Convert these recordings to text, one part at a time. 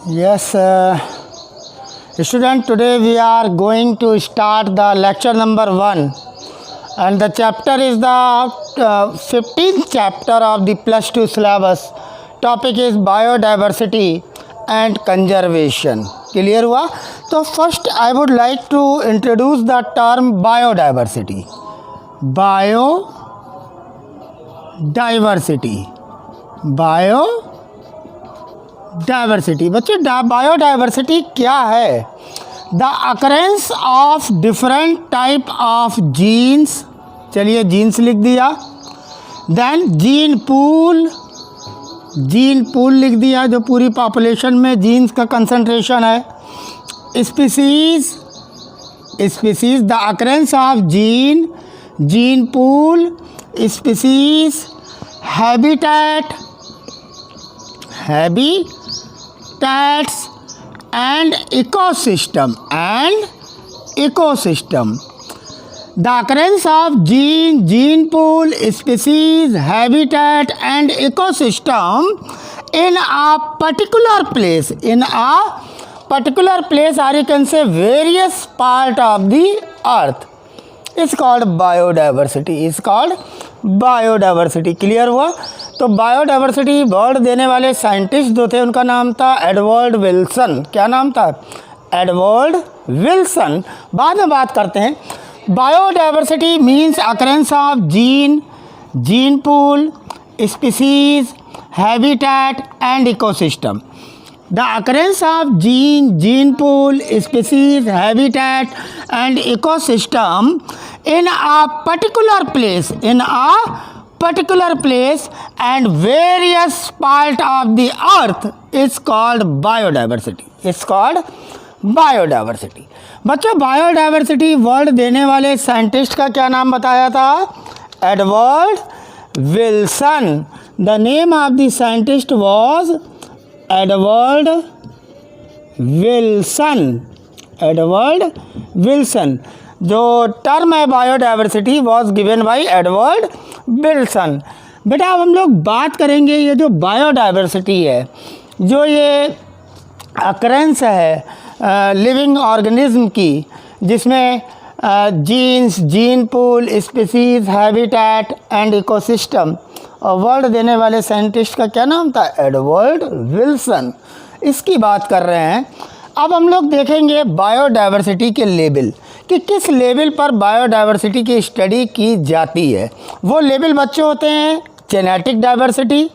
Yes, student, today we are going to start the lecture number 1, and the chapter is the 15th chapter of the plus 2 syllabus. Topic is biodiversity and conservation. Clear हुआ? तो first I would like to introduce the term biodiversity. Biodiversity बच्चों, biodiversity क्या है? The occurrence of different type of genes, चलिए genes लिख दिया। Then gene pool लिख दिया, जो पूरी पॉपुलेशन में जीन्स का कंसंट्रेशन है। Species the occurrence of gene pool, species, habitats and ecosystem. The occurrence of gene pool, species, habitat and ecosystem in a particular place, or you can say various part of the earth is called biodiversity. Clear हुआ? तो biodiversity word देने वाले scientist जो थे उनका नाम था Edward Wilson. क्या नाम था? Edward Wilson. बाद में बात करते हैं। Biodiversity means occurrence of gene pool, species, habitat and ecosystem. The occurrence of gene pool, species, habitat and ecosystem in a particular place and various part of the earth is called biodiversity. बच्चों, biodiversity word देने वाले scientist का क्या नाम बताया था? Edward Wilson. The name of the scientist was Edward Wilson. जो term है biodiversity was given by Edward Wilson. बेटा अब हम लोग बात करेंगे ये जो बायोडाइवर्सिटी है, जो ये अकरेंस है लिविंग ऑर्गेनिज्म की, जिसमें gene pool, species, habitat and ecosystem, और वर्ड देने वाले साइंटिस्ट का क्या नाम था? Edward Wilson. इसकी बात कर रहे हैं। अब हम लोग देखेंगे बायोडाइवर्सिटी के लेवल, कि किस लेवल पर बायोडाइवर्सिटी की स्टडी की जाती है। वो लेवल बच्चे होते हैं genetic diversity,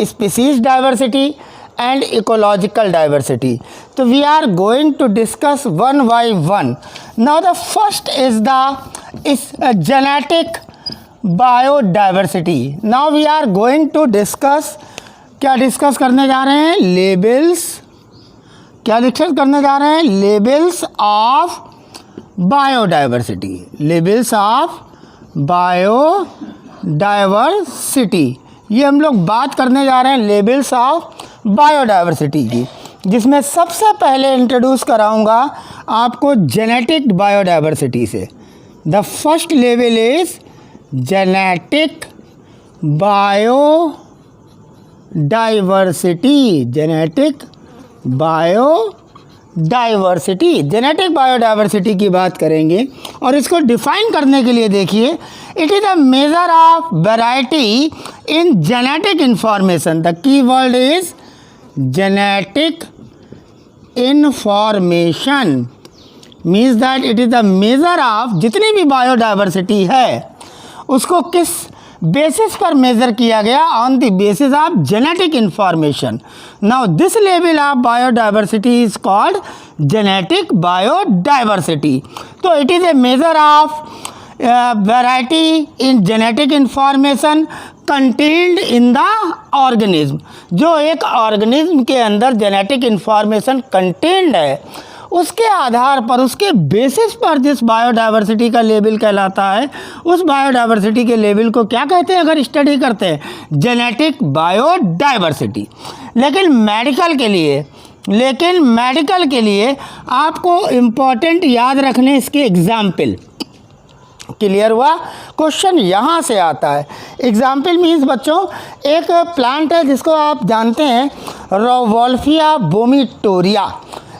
species diversity and ecological diversity. तो we are going to discuss one by one. Now the first is the genetic biodiversity. Now we are going to discuss, क्या डिस्कस करने जा रहे हैं? Levels of biodiversity. ये हम लोग बात करने जा रहे हैं लेवल्स ऑफ बायोडाइवर्सिटी की, जिसमें सबसे पहले इंट्रोड्यूस कराऊंगा आपको जेनेटिक बायोडाइवर्सिटी से। The first level is genetic biodiversity. Genetic biodiversity की बात करेंगे, और इसको डिफाइन करने के लिए देखिए, it is a major of variety in genetic information. The key word is genetic information, means that it is the measure of, जितनी भी बायोडाइवर्सिटी है उसको किस बेसिस पर मेजर किया गया? On the basis of genetic information. Now this level of biodiversity is called genetic biodiversity. तो it is a major of variety in genetic information contained in the organism. जो एक organism के अंदर genetic information contained है, उसके आधार पर, उसके basis पर जिस बायोडाइवर्सिटी का लेवल कहलाता है, उस बायोडाइवर्सिटी के लेवल को क्या कहते हैं अगर स्टडी करते हैं? Genetic biodiversity. लेकिन मेडिकल के लिए आपको इम्पोर्टेंट याद रखने इसके एग्जाम्पल। क्लियर हुआ? क्वेश्चन यहाँ से आता है। एग्जाम्पल मीन्स बच्चों, एक प्लांट है जिसको आप जानते हैं रोवोल्फिया वोमिटोरिया।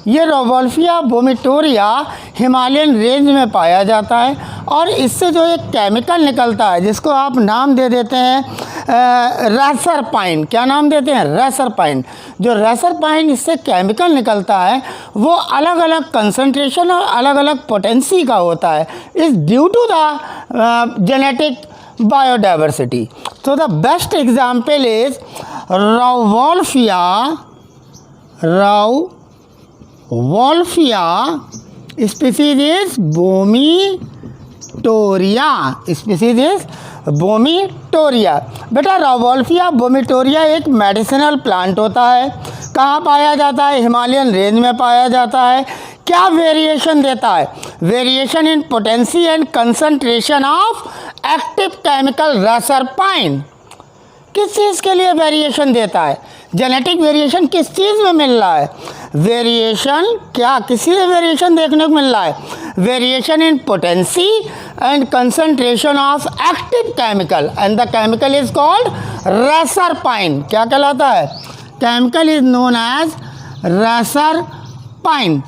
ये रोवोल्फिया वोमिटोरिया हिमालयन रेंज में पाया जाता है और इससे जो एक केमिकल निकलता है जिसको आप नाम दे देते हैं रेसर पाइन। क्या नाम देते हैं? Racer pine. जो रेसर पाइन इससे केमिकल निकलता है वो अलग अलग कंसंट्रेशन और अलग अलग पोटेंसी का होता है, is due to the genetic biodiversity. तो the best example is rauvolfia species is vomitoria. species is vomitoria. बेटा रोवोल्फिया वोमिटोरिया एक मेडिसिनल प्लांट होता है। कहाँ पाया जाता है? हिमालयन रेंज में पाया जाता है। क्या वेरिएशन देता है? Variation in potency and concentration of active chemical racer pine. किस चीज़ के लिए वेरिएशन देता है? जेनेटिक वेरिएशन किस चीज़ में मिल रहा है? वेरिएशन क्या किसी में वेरिएशन देखने को मिल रहा है? Variation in potency and concentration of active chemical and the chemical is called reserpine. क्या कहलाता है? Chemical is known as reserpine.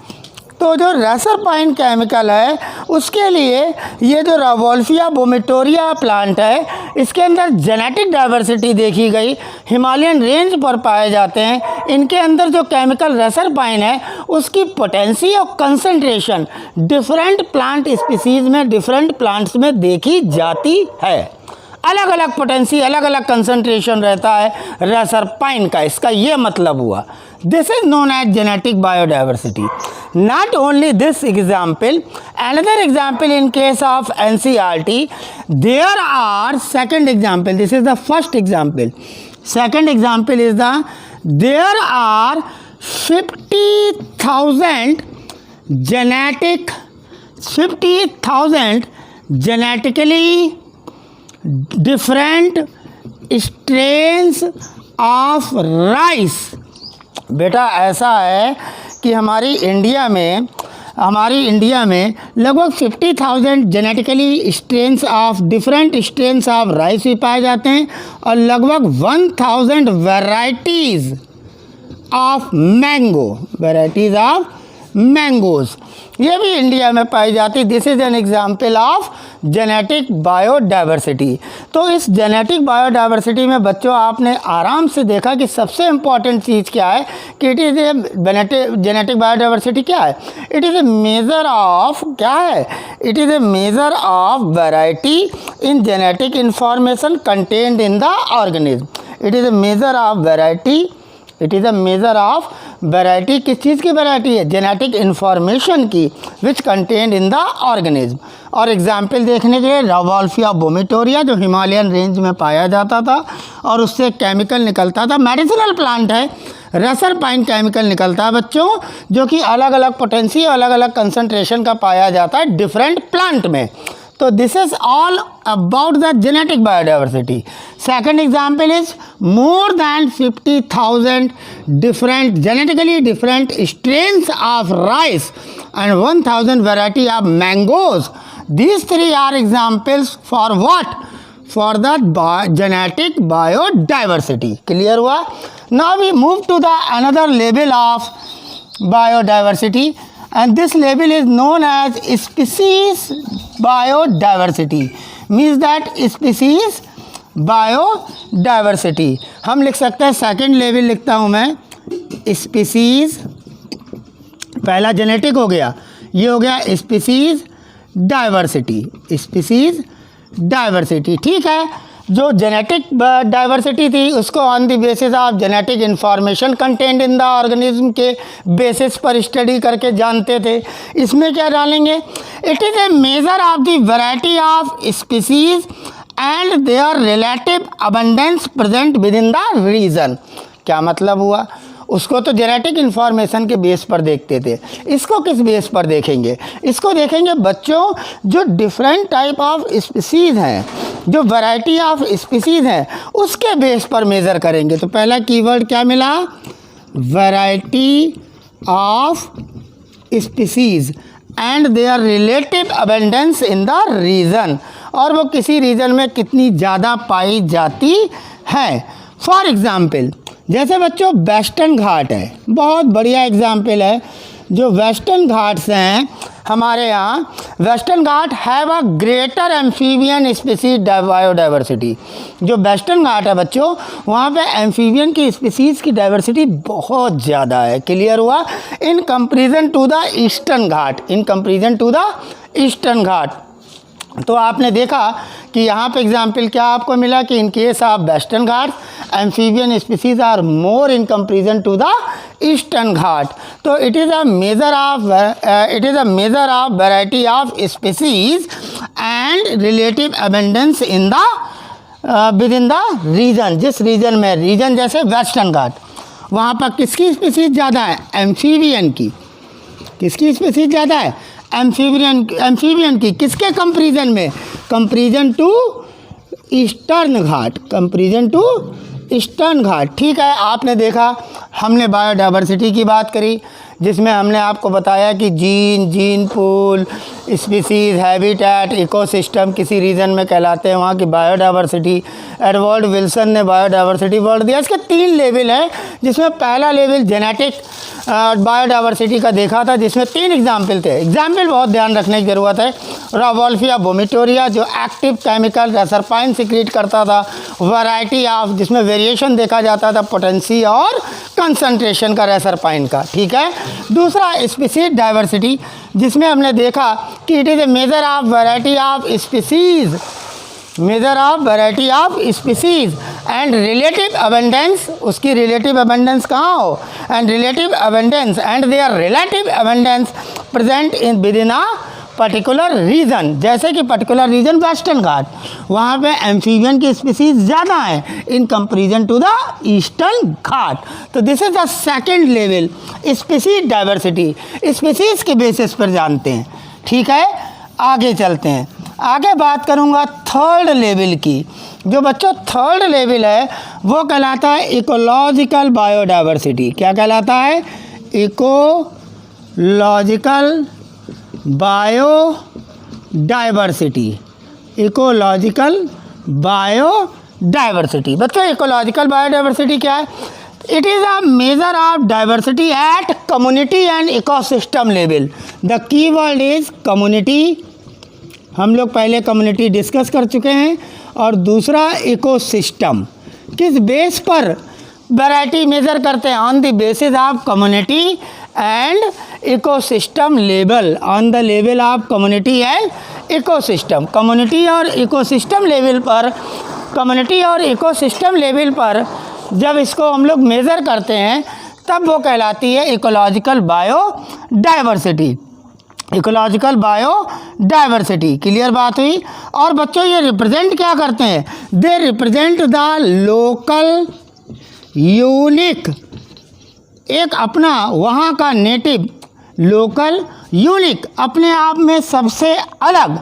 तो जो रेसर पाइन केमिकल है उसके लिए ये जो रोवोल्फिया वोमिटोरिया प्लांट है इसके अंदर जेनेटिक डाइवर्सिटी देखी गई, हिमालयन रेंज पर पाए जाते हैं। इनके अंदर जो केमिकल रेसर पाइन है उसकी पोटेंसी और कंसंट्रेशन डिफरेंट प्लांट स्पीसीज़ में, डिफरेंट प्लांट्स में देखी जाती है। अलग अलग पोटेंसी, अलग अलग कंसंट्रेशन रहता है रेसर पाइन का। इसका ये मतलब हुआ this is known as genetic biodiversity. Not only this example, another example in case of NCERT, there are second example. This is the first example. Second example is there are 50,000 genetically different strains of rice. बेटा ऐसा है कि हमारी India में लगभग 50,000 genetically strains of different strains of rice भी पाए जाते हैं और लगभग 1000 वेराइटीज़ ऑफ मैंगोज़ ये भी इंडिया में पाई जाती। This is an example of genetic biodiversity. तो इस जेनेटिक बायोडाइवर्सिटी में बच्चों आपने आराम से देखा कि सबसे इम्पॉर्टेंट चीज़ क्या है कि it is a genetic biodiversity क्या है? It is A measure of क्या है? It is A measure of variety in genetic information contained in the organism. It is A measure of variety. It is a measure of variety. किस चीज़ की variety है? Genetic information की विच contained in the organism. और example देखने के लिए rauvolfia vomitoria जो Himalayan range में पाया जाता था और उससे केमिकल निकलता था, मेडिसिनल प्लांट है। रेसर पाइन केमिकल निकलता है बच्चों जो कि अलग अलग पोटेंसी अलग अलग कंसंट्रेशन का पाया जाता है डिफरेंट प्लांट में। तो this is all about the genetic biodiversity. Second example is more than 50,000 different genetically different strains of rice and 1000 variety of mangoes. These three are examples for what? For the genetic biodiversity. Clear हुआ? Now we move to the another level of biodiversity and this level is known as species biodiversity. Means that species biodiversity हम लिख सकते हैं। Second level लिखता हूं मैं species, पहला genetic हो गया, ये हो गया स्पीसीज डाइवर्सिटी। ठीक है, जो जेनेटिक डाइवर्सिटी थी उसको on the basis of genetic information content in the organism के बेसिस पर स्टडी करके जानते थे। इसमें क्या डालेंगे? It is a major of the variety of species and their relative abundance present with in the region. क्या मतलब हुआ? उसको तो जेनेटिक इन्फॉर्मेशन के बेस पर देखते थे, इसको किस बेस पर देखेंगे? इसको देखेंगे बच्चों जो डिफरेंट टाइप ऑफ स्पीसीज़ हैं, जो वैरायटी ऑफ स्पीसीज़ हैं उसके बेस पर मेज़र करेंगे। तो पहला कीवर्ड क्या मिला? Variety of species and their relative abundance in the region, और वो किसी रीजन में कितनी ज़्यादा पाई जाती है। फॉर एग्ज़ाम्पल, जैसे बच्चों वेस्टर्न घाट है, बहुत बढ़िया एग्जाम्पल है। जो वेस्टर्न घाट्स हैं हमारे यहाँ, western Ghat have a greater amphibian species biodiversity. जो वेस्टर्न घाट है बच्चों, वहाँ पे एम्फीबियन की स्पीसीज़ की डाइवर्सिटी बहुत ज़्यादा है। क्लियर हुआ? In comparison to the eastern ghat, in comparison to the eastern ghat. तो आपने देखा कि यहाँ पे एग्जाम्पल क्या आपको मिला कि in case of western ghat amphibian species are more in comparison to the eastern ghat. तो it is a major of variety of species and relative abundance in the with in the region. जिस region में, region जैसे western ghat, वहाँ पर किसकी species ज़्यादा है? Amphibian की। किसकी स्पीसीज ज़्यादा है? एम्फीबियन की। किसके कंपेरिजन में? Comparison to eastern ghat, comparison to eastern ghat. ठीक है, आपने देखा हमने बायोडाइवर्सिटी की बात करी, जिसमें हमने आपको बताया कि gene pool, species, habitat, ecosystem किसी रीजन में कहलाते हैं, वहाँ की बायोडाइवर्सिटी। एडवर्ड विल्सन ने बायोडाइवर्सिटी वर्ड दिया। इसके 3 लेवल है, जिसमें पहला लेवल जेनेटिक बायोडाइवर्सिटी का देखा था, जिसमें 3 एग्जाम्पल थे। एग्जाम्पल बहुत ध्यान रखने की ज़रूरत है। रॉवोल्फिया वोमिटोरिया जो एक्टिव केमिकल रेसरपाइन सिक्रीट करता था। वैरायटी ऑफ, जिसमें वेरिएशन देखा जाता था पोटेंसी और कंसंट्रेशन का रेसरपाइन का। ठीक है। दूसरा स्पीसीज डाइवर्सिटी, जिसमें हमने देखा कि it is a major of variety of species, measure of variety of species and relative abundance. उसकी रिलेटिव अबेंडेंस कहाँ हो? And relative abundance and their relative abundance present in within a particular region. जैसे कि particular reason western ghat, वहाँ पे amphibian की species ज़्यादा है in comparison to the eastern ghat. तो this is the second level, species diversity. Species के basis पर जानते हैं। ठीक है, आगे चलते हैं। आगे बात करूँगा थर्ड लेवल की। जो बच्चों थर्ड लेवल है वो कहलाता है इकोलॉजिकल बायोडाइवर्सिटी। क्या कहलाता है? Ecological biodiversity. Ecological biodiversity. बच्चों इकोलॉजिकल बायोडाइवर्सिटी क्या है? It is a major of diversity eight community and ecosystem level. The key word is community. हम लोग पहले कम्युनिटी डिस्कस कर चुके हैं। और दूसरा इकोसिस्टम। किस बेस पर वैरायटी मेज़र करते हैं? On the basis of community and ecosystem level, on the level of community and ecosystem. Community और इकोसिस्टम लेवल पर, कम्युनिटी और इकोसिस्टम लेवल पर जब इसको हम लोग मेज़र करते हैं तब वो कहलाती है ecological biodiversity. Ecological biodiversity. Clear बात हुई? और बच्चों ये रिप्रेजेंट क्या करते हैं? They represent the local unique, एक अपना वहाँ का नेटिव, लोकल यूनिक, अपने आप में सबसे अलग,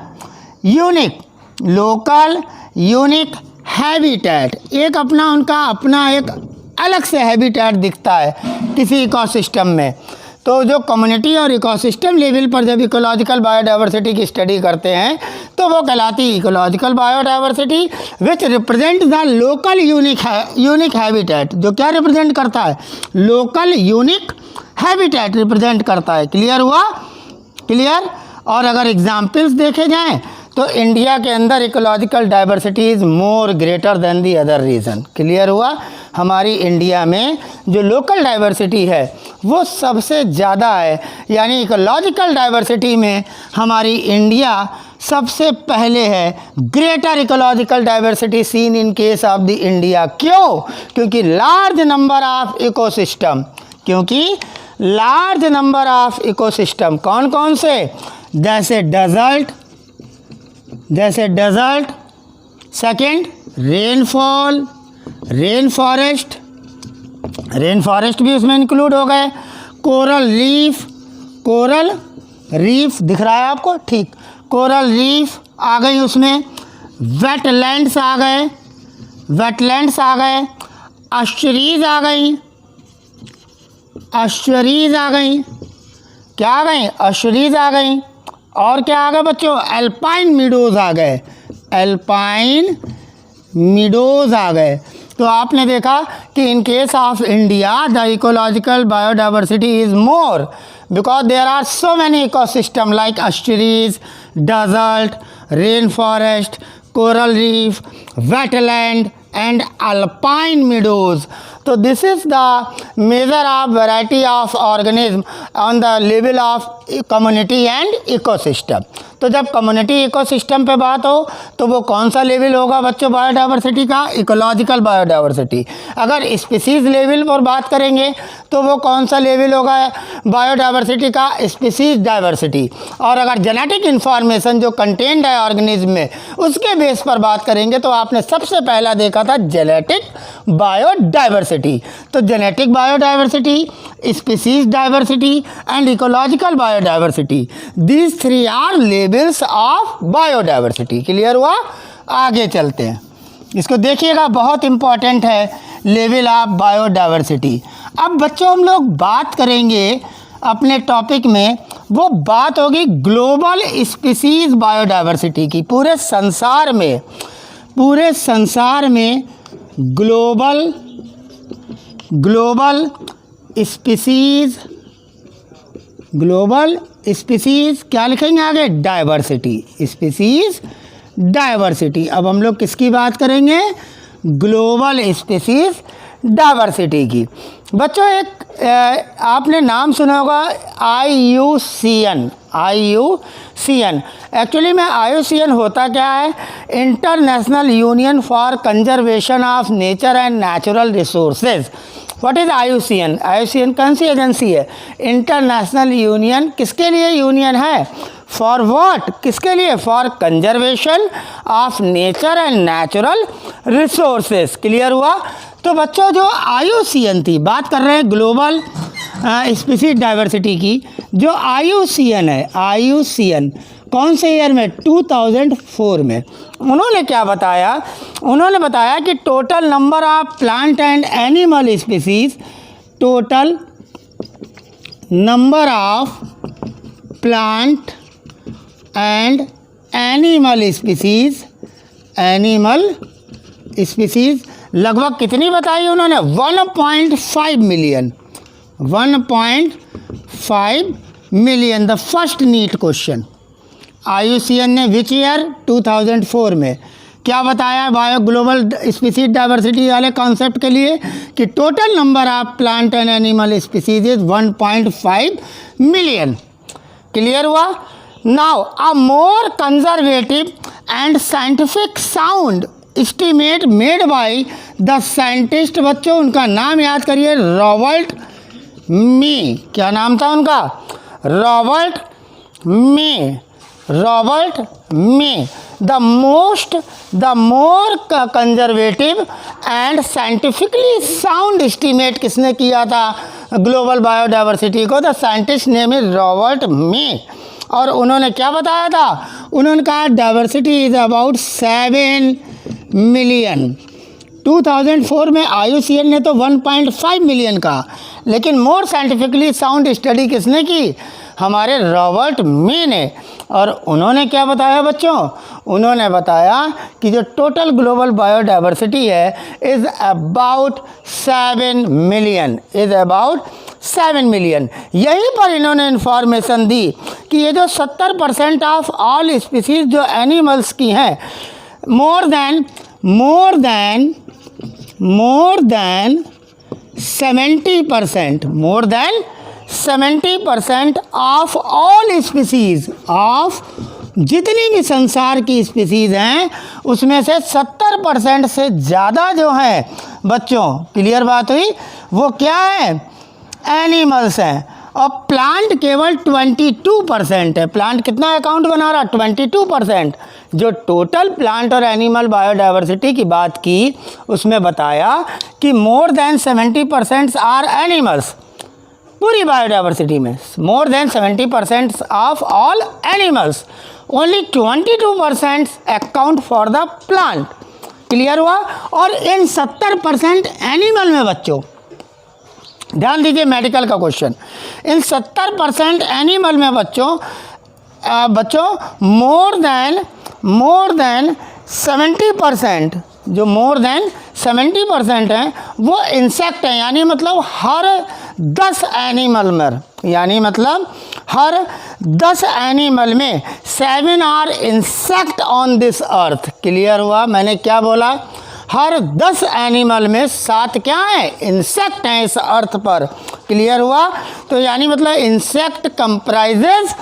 यूनिक, लोकल यूनिक हैबिटेट। एक अपना, उनका अपना एक अलग से हैबिटेट दिखता है किसी इकोसिस्टम में। तो जो कम्युनिटी और इकोसिस्टम लेवल पर जब इकोलॉजिकल बायोडाइवर्सिटी की स्टडी करते हैं तो वो कहलाती है ecological biodiversity, which represent the local unique habitat. जो क्या रिप्रेजेंट करता है? लोकल यूनिक हैबिटेट रिप्रेजेंट करता है। क्लियर हुआ? क्लियर। और अगर एग्जाम्पल्स देखे जाएँ तो इंडिया के अंदर ecological diversity is more greater than the other region. Clear हुआ? हमारी इंडिया में जो लोकल डाइवर्सिटी है वो सबसे ज़्यादा है, यानी इकोलॉजिकल डाइवर्सिटी में हमारी इंडिया सबसे पहले है। Greater ecological diversity seen in case of the India. क्यों? क्योंकि लार्ज नंबर ऑफ इकोसिस्टम, क्योंकि लार्ज नंबर ऑफ इकोसिस्टम कौन कौन से? जैसे desert, second rainfall, rain forest भी उसमें इंक्लूड हो गए। कोरल रीफ दिख रहा है आपको? ठीक, कोरल रीफ आ गई उसमें। वेटलैंड्स आ गए, एस्चुरीज आ गई, क्या आ गई, अश्रीज आ गई, और क्या आ गए बच्चों, एल्पाइन मीडोज आ गए, एल्पाइन मीडोज आ गए। तो आपने देखा कि in case of India the ecological biodiversity is more because there are so many ecosystem like estuaries, desert, rainforest, coral reef, wetland and alpine meadows. So this is the measure of variety of organism on the level of community and ecosystem. तो जब community ecosystem पे बात हो तो वो कौन सा level होगा बच्चों बायोडाइवर्सिटी का, इकोलॉजिकल बायोडाइवर्सिटी। अगर स्पीसीज लेवल पर बात करेंगे तो वो कौन सा लेवल होगा बायोडाइवर्सिटी का, स्पीसीज डाइवर्सिटी। और अगर जेनेटिक इन्फॉर्मेशन जो कंटेंट है ऑर्गेनिज्म में उसके बेस पर बात करेंगे तो आपने सबसे पहला देखा था जेनेटिक बायोडाइवर्सिटी। तो genetic biodiversity, species diversity and ecological biodiversity, these three are levels of biodiversity. Clear हुआ? आगे चलते हैं, इसको देखिएगा, बहुत इंपॉर्टेंट है लेवल ऑफ बायोडाइवर्सिटी। अब बच्चों हम लोग बात करेंगे अपने टॉपिक में, वो बात होगी ग्लोबल स्पीसीज बायोडाइवर्सिटी की। पूरे संसार में ग्लोबल स्पीसीज क्या लिखेंगे आगे, डाइवर्सिटी, स्पीसीज डाइवर्सिटी। अब हम लोग किसकी बात करेंगे, ग्लोबल स्पीसीज डाइवर्सिटी की। बच्चों एक आपने नाम सुना होगा IUCN। एक्चुअली में IUCN होता क्या है, international union for conservation of nature and natural resources. What is IUCN? IUCN कौन सी एजेंसी है, इंटरनेशनल यूनियन। किसके लिए यूनियन है, फॉर व्हाट, किसके लिए, for conservation of nature and natural resources. Clear हुआ? तो बच्चों जो IUCN थी, बात कर रहे हैं ग्लोबल स्पीसीज डाइवर्सिटी की, जो IUCN है, IUCN कौन से ईयर में, 2004 में। उन्होंने क्या बताया, उन्होंने बताया कि total number of plant and animal species, total number of plant and animal species लगभग कितनी बताई उन्होंने, 1.5 million. 1.5 million the first NEET question. IUCN ने विच ईयर, 2004 में क्या बताया बायो ग्लोबल स्पीसीज डाइवर्सिटी वाले कॉन्सेप्ट के लिए, कि total number of plant and animal species is 1.5 million. Clear हुआ? Now a more conservative and scientific sound estimate made by the scientist, बच्चों उनका नाम याद करिए, रॉबर्ट मी। क्या नाम था उनका, Robert May. The more conservative and scientifically sound estimate किसने किया था ग्लोबल बायोडाइवर्सिटी को, the scientist name is Robert May. और उन्होंने क्या बताया था, उन्होंने कहा डाइवर्सिटी इज अबाउट 7 मिलियन। 2004 में IUCN ने तो 1.5 मिलियन कहा, लेकिन मोर साइंटिफिकली साउंड स्टडी किसने की, हमारे रॉबर्ट मी ने। और उन्होंने क्या बताया बच्चों, उन्होंने बताया कि जो टोटल ग्लोबल बायोडाइवर्सिटी है इज़ अबाउट 7 मिलियन, यहीं पर इन्होंने इन्फॉर्मेशन दी कि ये जो 70% ऑफ ऑल स्पीसीज जो एनिमल्स की हैं, मोर than 70% of all species, of जितनी भी संसार की स्पीसीज हैं उसमें से 70% से ज़्यादा जो हैं बच्चों, क्लियर बात हुई, वो क्या है, एनिमल्स हैं। और प्लांट केवल 22% है। प्लांट कितना अकाउंट बना रहा, 22%। जो टोटल प्लांट और एनिमल बायोडाइवर्सिटी की बात की उसमें बताया कि मोर देन 70% आर एनिमल्स। पूरी बायोडाइवर्सिटी में मोर than 70% of all animals, only 22% account for the plant. Clear हुआ? और इन 70% एनिमल में बच्चों ध्यान दीजिए मेडिकल का क्वेश्चन। इन 70% एनिमल में बच्चों मोर देन 70%, जो मोर देन 70% हैं वो इंसेक्ट हैं, यानी मतलब हर 10 एनिमल में, यानी मतलब हर 10 एनिमल में 7 are insect on this earth. Clear हुआ? मैंने क्या बोला? हर 10 एनिमल में 7 क्या है? इंसेक्ट हैं इस अर्थ पर। क्लियर हुआ? तो यानी मतलब इंसेक्ट कंप्राइजेज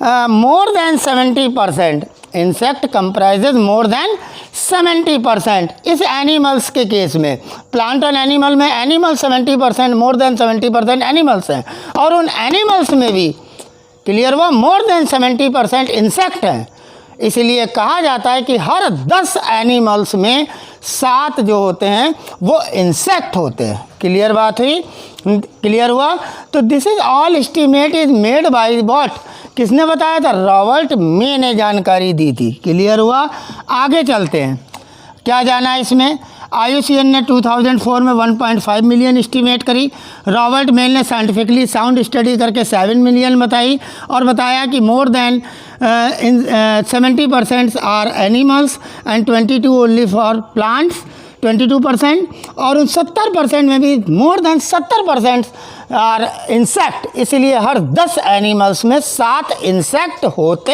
मोर देन 70%, इंसेक्ट कंप्राइजेज मोर देन 70% इस एनिमल्स के केस में। प्लांट और एनिमल में एनिमल 70%, मोर देन 70% एनिमल्स हैं, और उन एनिमल्स में भी क्लियर हुआ मोर देन 70% इंसेक्ट हैं। इसलिए कहा जाता है कि हर 10 एनिमल्स में 7 जो होते हैं वो इंसेक्ट होते हैं। क्लियर बात हुई? क्लियर हुआ? तो this is all estimate is made by what? किसने बताया था? रॉबर्ट मे ने जानकारी दी थी। क्लियर हुआ? आगे चलते हैं, क्या जाना है इसमें? IUCN ने 2004 में 1.5 मिलियन एस्टीमेट करी। रॉबर्ट मेल ने साइंटिफिकली साउंड स्टडी करके 7 मिलियन बताई, और बताया कि more than 70% are animals and 22 only for plants, 22%, और उन 70% में भी मोर देन 70% आर इंसेक्ट। इसलिए हर 10 एनिमल्स में 7 इंसेक्ट होते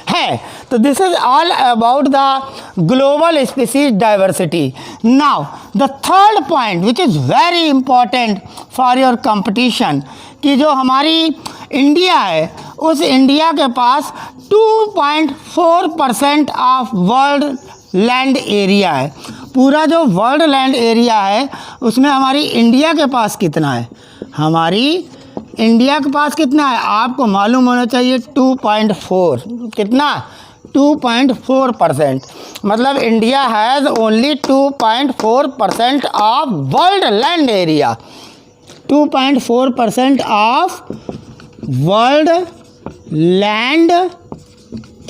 हैं। तो this is all about the global species diversity. Now the third point which is very important for your competition, कि जो हमारी इंडिया है उस इंडिया के पास 2.4% ऑफ वर्ल्ड लैंड एरिया है। पूरा जो वर्ल्ड लैंड एरिया है उसमें हमारी इंडिया के पास कितना है? हमारी इंडिया के पास कितना है? आपको मालूम होना चाहिए 2.4। कितना? 2.4%। मतलब India has only 2.4% of world land area. 2.4% of world land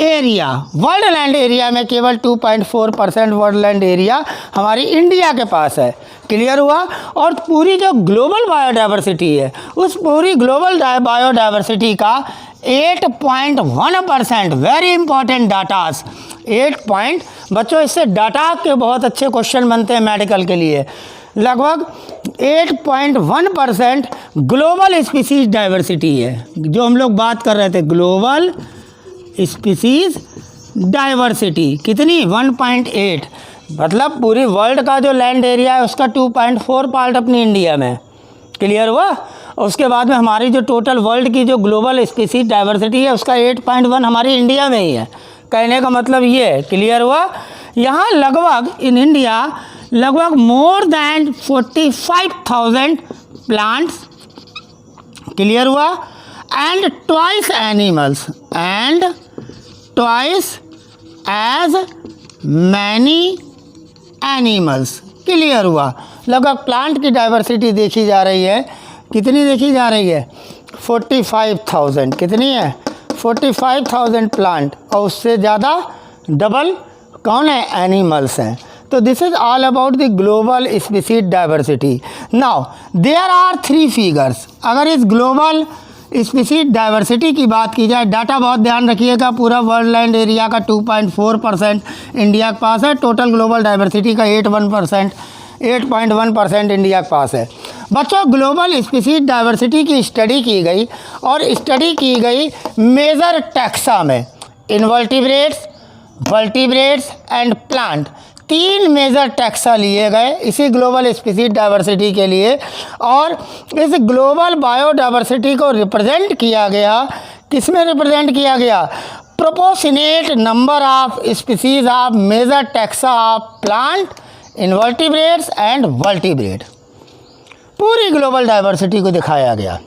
area. World land area में केवल 2.4% वर्ल्ड लैंड एरिया हमारी इंडिया के पास है। क्लियर हुआ? और पूरी जो ग्लोबल बायोडाइवर्सिटी है उस पूरी ग्लोबल बायोडाइवर्सिटी का 8.1%, वेरी इंपॉर्टेंट डाटास, 8 बच्चों इससे डाटा के बहुत अच्छे क्वेश्चन बनते हैं मेडिकल के लिए। लगभग 8.1% ग्लोबल स्पीसीज डाइवर्सिटी है, जो हम लोग बात कर रहे थे, ग्लोबल स्पीसीज डाइवर्सिटी। कितनी? 1.8। मतलब पूरी वर्ल्ड का जो लैंड एरिया है उसका 2.4 पार्ट अपनी इंडिया में। क्लियर हुआ? उसके बाद में हमारी जो टोटल वर्ल्ड की जो ग्लोबल स्पीसीज डाइवर्सिटी है उसका 8.1 हमारी इंडिया में ही है। कहने का मतलब ये है। क्लियर हुआ? यहाँ लगभग इन इंडिया लगभग मोर देन 45,000 प्लांट्स। क्लियर हुआ? And twice animals and twice as many animals. Clear हुआ? लगभग प्लांट की डाइवर्सिटी देखी जा रही है। कितनी देखी जा रही है? 45,000। कितनी है? 45,000 प्लांट, और उससे ज़्यादा डबल कौन है? एनिमल्स हैं। तो this is all about the global species diversity. Now there are 3 figures. अगर इस ग्लोबल स्पीसीज डाइवर्सिटी की बात की जाए, डाटा बहुत ध्यान रखिएगा, पूरा वर्ल्ड लैंड एरिया का 2.4% इंडिया के पास है, टोटल ग्लोबल डाइवर्सिटी का 8.1% इंडिया के पास है। बच्चों ग्लोबल स्पीसीज डाइवर्सिटी की स्टडी की गई, और स्टडी की गई मेजर टैक्सा में, invertebrates, vertebrates and plant. 3 major taxa लिए गए इसी ग्लोबल स्पीसीज डाइवर्सिटी के लिए, और इस ग्लोबल बायोडाइवर्सिटी को रिप्रेजेंट किया गया। किसमें रिप्रेजेंट किया गया? Proportionate number of species of major taxa of plant, invertebrates and vertebrate. पूरी ग्लोबल डाइवर्सिटी को दिखाया गया।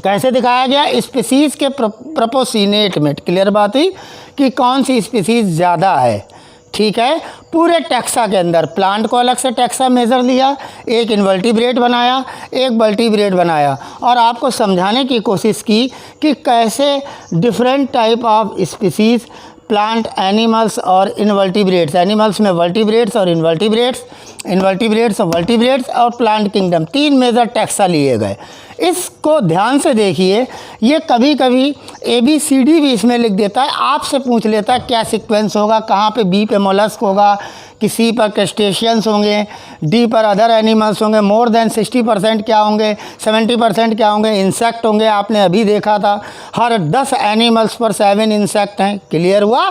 कैसे दिखाया गया? स्पीसीज़ के प्रोपोर्शनेट में। क्लियर बात हुई कि कौन सी स्पीसीज़ ज़्यादा है। ठीक है? पूरे टैक्सा के अंदर प्लांट को अलग से टैक्सा मेज़र लिया, एक इनवर्टिब्रेट बनाया, एक वर्टिब्रेट बनाया, और आपको समझाने की कोशिश की कि कैसे different type of species plant animals और इनवर्टिब्रेट्स, एनिमल्स में वर्टिब्रेट्स और इनवर्टिब्रेट्स, इनवर्टिब्रेट्स और वर्टिब्रेट्स और प्लांट किंगडम, 3 मेजर टैक्सा लिए गए। इसको ध्यान से देखिए, ये कभी कभी ABCD भी इसमें लिख देता है, आपसे पूछ लेता है क्या सीक्वेंस होगा, कहाँ पे B पे मोलस्क होगा, कि C पर क्रस्टेशियंस होंगे, D पर अदर एनिमल्स होंगे, मोर देन 60% क्या होंगे, 70% क्या होंगे, इंसेक्ट होंगे। आपने अभी देखा था हर 10 एनिमल्स पर 7 इंसेक्ट हैं। क्लियर हुआ।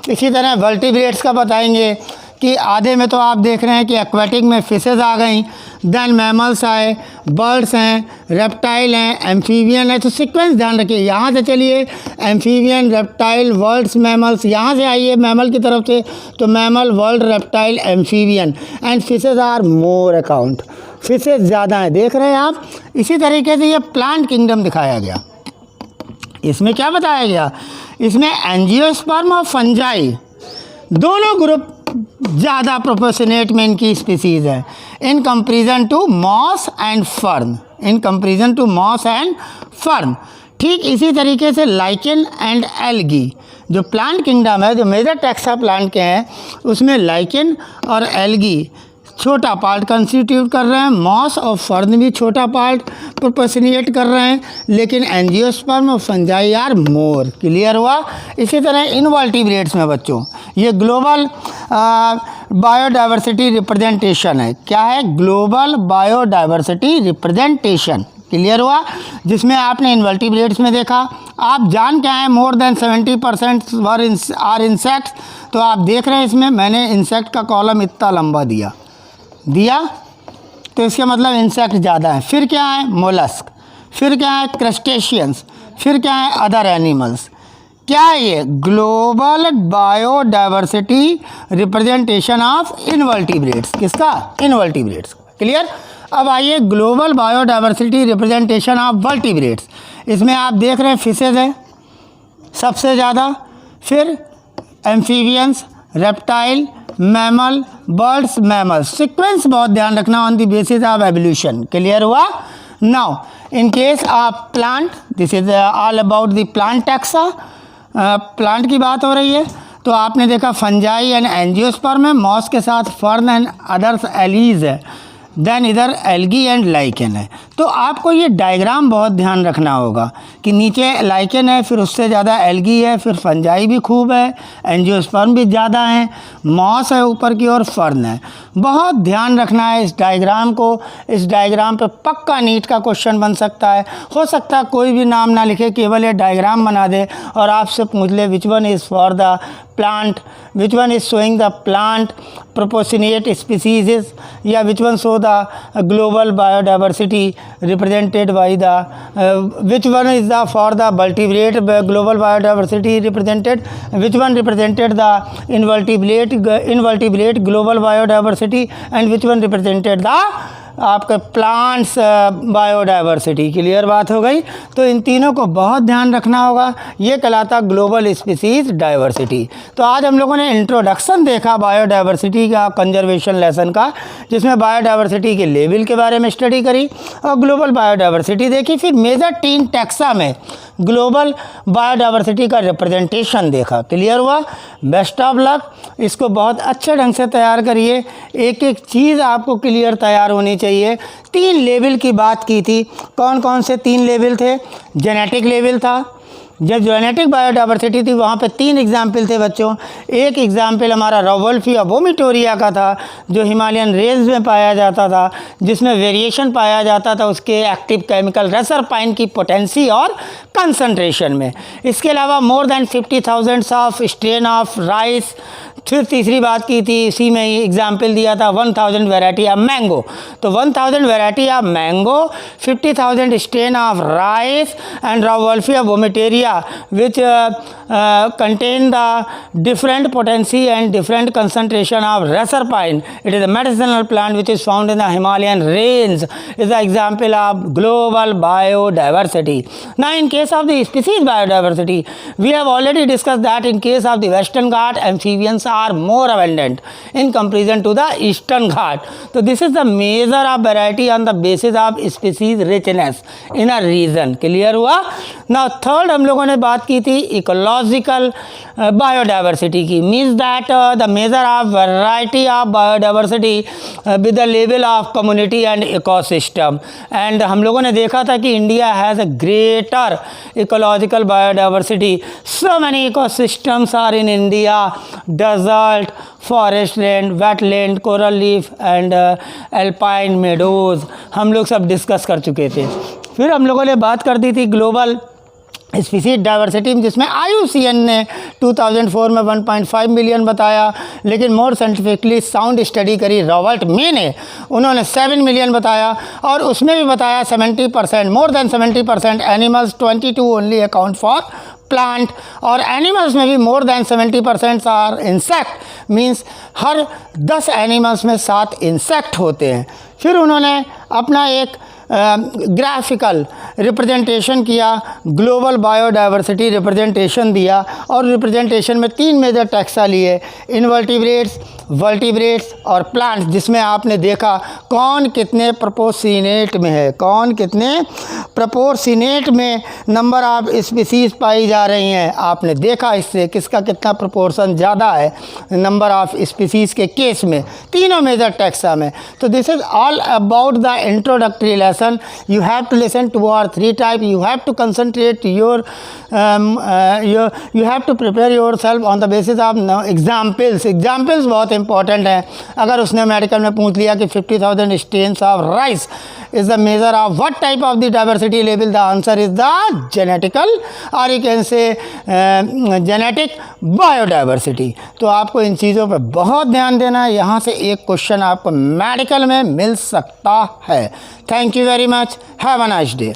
इसी तरह वर्टिब्रेट्स का बताएंगे कि आधे में तो आप देख रहे हैं कि एक्वेटिक में फिशेस आ गई, देन मैमल्स आए, बर्ड्स हैं, रेप्टाइल हैं, एम्फीबियन है। तो सीक्वेंस ध्यान रखिए, यहाँ से चलिए एम्फीबियन, रेप्टाइल, वर्ड्स, मैमल्स, यहाँ से आइए मैमल की तरफ से, तो mammal, world, reptile, amphibian and fishes are more account, fishes ज़्यादा हैं, देख रहे हैं आप। इसी तरीके से ये प्लांट किंगडम दिखाया गया। इसमें क्या बताया गया, इसमें एंजियोस्पर्म और फंजाई दोनों ग्रुप ज़्यादा प्रोपोर्शनेट में इनकी स्पीसीज़ है in comparison to moss and fern, in comparison to moss and fern. ठीक इसी तरीके से लाइकेन एंड एल्गी, जो प्लांट किंगडम है, जो मेजर टैक्सा प्लांट के हैं, उसमें लाइकेन और एल्गी छोटा पार्ट कंस्टिट्यूट कर रहे हैं, मॉस और फर्न भी छोटा पार्ट प्रोपोर्शनेट कर रहे हैं, लेकिन एंजियोस्पर्म और फंजाई आर मोर। क्लियर हुआ। इसी तरह इनवर्टिब्रेट्स में बच्चों ये ग्लोबल बायोडाइवर्सिटी रिप्रेजेंटेशन है। क्या है, ग्लोबल बायोडाइवर्सिटी रिप्रेजेंटेशन। क्लियर हुआ। जिसमें आपने इनवर्टिब्रेट्स में देखा, आप जान क्या है, मोर देन 70% आर इंसेक्ट्स। तो आप देख रहे हैं इसमें मैंने इंसेक्ट का कॉलम इतना लंबा दिया, तो इसका मतलब इंसेक्ट ज़्यादा है। फिर क्या है, मोलस्क, फिर क्या है, क्रस्टेशियंस, फिर क्या है, अदर एनिमल्स। क्या है ये, global biodiversity representation of invertebrates. किसका, इनवर्टिब्रेट्स। क्लियर। अब आइए global biodiversity representation of vertebrates. इसमें आप देख रहे हैं फिशेज है सबसे ज़्यादा, फिर amphibians, reptile, mammal, birds, mammals. Sequence बहुत ध्यान रखना on the basis of evolution. Clear हुआ। Now in case of plant, this is all about the plant taxa. Plant की बात हो रही है, तो आपने देखा फंजाई एंड एंजियोस्पर्म है, मॉस के साथ फर्न एंड अदर्स एलीज है, देन इधर एल्गी एंड लाइकेन है। तो आपको ये डायग्राम बहुत ध्यान रखना होगा कि नीचे लाइकेन है, फिर उससे ज़्यादा एल्गी है, फिर फंजाई भी खूब है, एंजियोस्पर्म भी ज़्यादा है, मॉस है ऊपर की और फर्न है। बहुत ध्यान रखना है इस डायग्राम को। इस डायग्राम पे पक्का नीट का क्वेश्चन बन सकता है। हो सकता है कोई भी नाम ना लिखे, केवल ये डायग्राम बना दे और आपसे पूछ ले which one is for the plant, which one is showing the plant proportionate species, या which one show the global biodiversity represented by the which one is the for the vertebrate global biodiversity represented, which one represented the invertebrate global biodiversity and which one represented the आपके plants biodiversity. Clear बात हो गई। तो इन तीनों को बहुत ध्यान रखना होगा, ये कहलाता ग्लोबल स्पीसीज डाइवर्सिटी। तो आज हम लोगों ने इंट्रोडक्शन देखा बायोडाइवर्सिटी का, कंजर्वेशन लेसन का, जिसमें बायोडाइवर्सिटी के लेवल के बारे में स्टडी करी और ग्लोबल बायोडाइवर्सिटी देखी। फिर मेजर 3 टैक्सा में ग्लोबल बायोडाइवर्सिटी का रिप्रेजेंटेशन देखा। क्लियर हुआ। Best of luck. इसको बहुत अच्छे ढंग से तैयार करिए, एक एक चीज़ आपको क्लियर तैयार होनी चाहिए। 3 लेवल की बात की थी। कौन कौन से 3 लेवल थे? जेनेटिक लेवल था, जब जेनेटिक बायोडाइवर्सिटी थी वहाँ पे 3 एग्जाम्पल थे बच्चों। एक एग्जाम्पल हमारा रॉवल्फिया वोमिटोरिया का था, जो हिमालयन रेंज में पाया जाता था, जिसमें वेरिएशन पाया जाता था उसके एक्टिव केमिकल रेसरपाइन की पोटेंसी और कंसंट्रेशन में। इसके अलावा more than 50,000 of strain of rice. फिर तीसरी बात की थी, इसी में ही एग्जाम्पल दिया था 1000 वेराइटी ऑफ मैंगो। तो 1000 variety of mango, 50,000 strain of rice and rauvolfia vomitoria which contain the different potency and different concentration of reserpine. It is a medicinal plant which is found in the Himalayan range. Is the example of global biodiversity. Now in case of the species biodiversity, we have already discussed that in case of the Western Ghats, amphibians are more abundant in comparison to the eastern Ghat. So this is the measure of variety on the basis of species richness in a region. Clear हुआ? Now third हम लोगों ने बात की थी ecological biodiversity की, means that the measure of variety of biodiversity with the level of community and ecosystem. And हम लोगों ने देखा था कि India has a greater ecological biodiversity. So many ecosystems are in India: desert, forest land, wetland, coral reef and alpine meadows. हम लोग सब discuss कर चुके थे. फिर हम लोगों ने बात कर दी थी ग्लोबल स्पीसीज डाइवर्सिटी, जिसमें IUCN ने 2004 में 1.5 मिलियन बताया, लेकिन मोर साइंटिफिकली साउंड स्टडी करी रॉबर्ट मे ने, उन्होंने 7 मिलियन बताया, और उसमें भी बताया 70%, more than 70% animals, 22 only account for plant, और एनिमल्स में भी more than 70% are insect, means हर 10 एनिमल्स में 7 इंसेक्ट होते हैं. फिर उन्होंने अपना एक ग्राफिकल रिप्रेजेंटेशन किया, ग्लोबल बायोडाइवर्सिटी रिप्रेजेंटेशन दिया, और रिप्रेजेंटेशन में 3 मेजर टैक्सा लिए: इनवर्टिब्रेट्स, वर्टिब्रेट्स और प्लांट्स, जिसमें आपने देखा कौन कितने प्रोपोर्शनेट में है, कौन कितने प्रोपोर्शनेट में नंबर ऑफ स्पीसीज पाई जा रही हैं. आपने देखा इससे किसका कितना प्रोपोर्शन ज़्यादा है नंबर ऑफ स्पीसीज़ के केस में, तीनों मेजर टैक्सा में. तो this is all about the introductory lesson. You have to listen 2 or 3 times. You have to concentrate you have to prepare yourself on the basis of examples. Examples बहुत important है. अगर उसने medical में पूछ लिया कि 50,000 strains of rice is the measure of what type of the diversity level, the answer is the genetical, or you can say genetic biodiversity. तो आपको इन चीज़ों पर बहुत ध्यान देना है. यहाँ से एक क्वेश्चन आपको मेडिकल में मिल सकता है. Thank you very much. Have a nice day.